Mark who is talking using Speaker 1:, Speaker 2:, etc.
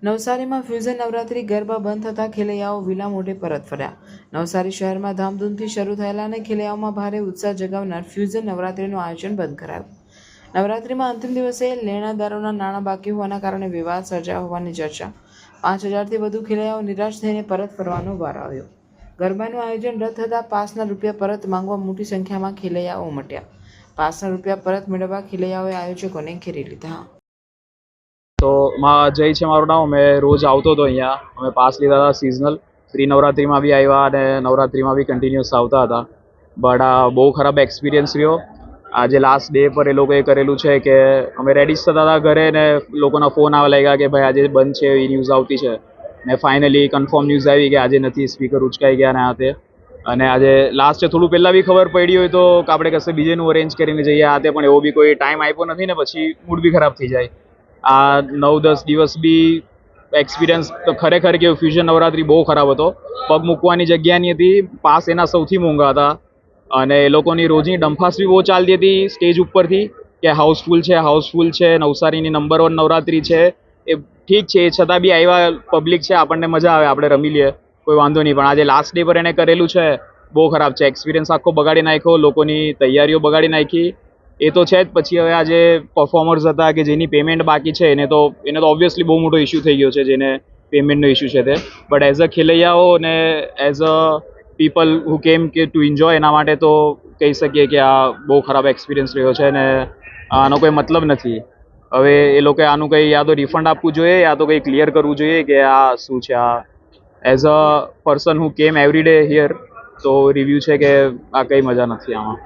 Speaker 1: નવસારીમાં ફ્યુઝન નવરાત્રી ગરબા બંધ થતાં ખેલૈયાઓ વિલા મોઢે પરત ફર્યા. નવસારી શહેરમાં ધામધૂમથી શરૂ થયેલા અને ખેલૈયાઓમાં ભારે ઉત્સાહ જગાવનાર ફ્યુઝન નવરાત્રીનું આયોજન બંધ કરાયું. નવરાત્રીમાં અંતિમ દિવસે લેણાદારોના નાણાં બાકી હોવાના કારણે વિવાદ સર્જાયો હોવાની ચર્ચા. 5,000થી વધુ ખેલૈયાઓ નિરાશ થઈને પરત ફરવાનો વારો આવ્યો. ગરબાનું આયોજન રદ થતાં પાસના રૂપિયા પરત માંગવા મોટી સંખ્યામાં ખેલૈયાઓ ઉમટ્યા. પાસના રૂપિયા પરત મેળવવા ખેલૈયાઓએ આયોજકોને ઘેરી લીધા.
Speaker 2: તો જય છે મારું નામ. અમે રોજ આવતો હતો અહીંયા. અમે પાસ લીધા હતા સિઝનલ. પ્રી નવરાત્રિમાં બી આવ્યા અને નવરાત્રિમાં બી કન્ટિન્યુઅસ આવતા હતા. બટ આ બહુ ખરાબ એક્સપિરિયન્સ રહ્યો. આજે લાસ્ટ ડે પર એ લોકોએ કરેલું છે કે અમે રેડી જ થતા હતા ઘરે ને લોકોના ફોન આવવા લાગ્યા કે ભાઈ આજે બંધ છે એવી ન્યૂઝ આવતી છે. ને ફાઇનલી કન્ફર્મ ન્યૂઝ આવી કે આજે નથી, સ્પીકર ઉચકાઈ ગયા ને આ તે. અને આજે લાસ્ટ થોડું પહેલાં બી ખબર પડી હોય તો આપણે કશે બીજેનું અરેન્જ કરીને જઈએ આ તે, પણ એવો બી કોઈ ટાઈમ આપ્યો નથી ને પછી મૂડ બી ખરાબ થઈ જાય. આ 9-10 દિવસ બી એક્સપિરિયન્સ તો ખરેખર કે ફ્યુઝન નવરાત્રી બહુ ખરાબ હતો. પગ મૂકવાની જગ્યા નહીં હતી. પાસ એના સૌથી મોંઘા હતા અને એ લોકોની રોજની ડંફાસ બી બહુ ચાલતી હતી સ્ટેજ ઉપરથી કે હાઉસફુલ છે. નવસારીની નંબર 1 નવરાત્રી છે. એ ઠીક છે, એ છતાં બી આવ્યા પબ્લિક છે, આપણને મજા આવે, આપણે રમી લઈએ, કોઈ વાંધો નહીં. પણ આજે લાસ્ટ ડે પર એને કરેલું છે બહુ ખરાબ છે. એક્સપિરિયન્સ આખો બગાડી નાખ્યો, લોકોની તૈયારીઓ બગાડી નાખી. એ તો છે જ. પછી હવે આજે પરફોર્મર્સ હતા કે જેની પેમેન્ટ બાકી છે એને તો ઓબ્વિયસલી બહુ મોટો ઇસ્યુ થઈ ગયો છે, જેને પેમેન્ટનો ઇસ્યુ છે તે. બટ એઝ અ ખેલૈયાઓ ને એઝ અ પીપલ હુ કેમ કે ટુ એન્જોય, એના માટે તો કહી શકીએ કે આ બહુ ખરાબ એક્સપિરિયન્સ રહ્યો છે ને આનો કોઈ મતલબ નથી. હવે એ લોકોએ આનું કંઈ યા તો રિફંડ આપવું જોઈએ યા તો કંઈ ક્લિયર કરવું જોઈએ કે આ શું છે. આ એઝ અ પર્સન હુ કેમ એવરી ડે હિયર તો રિવ્યૂ છે કે આ કંઈ મજા નથી આમાં.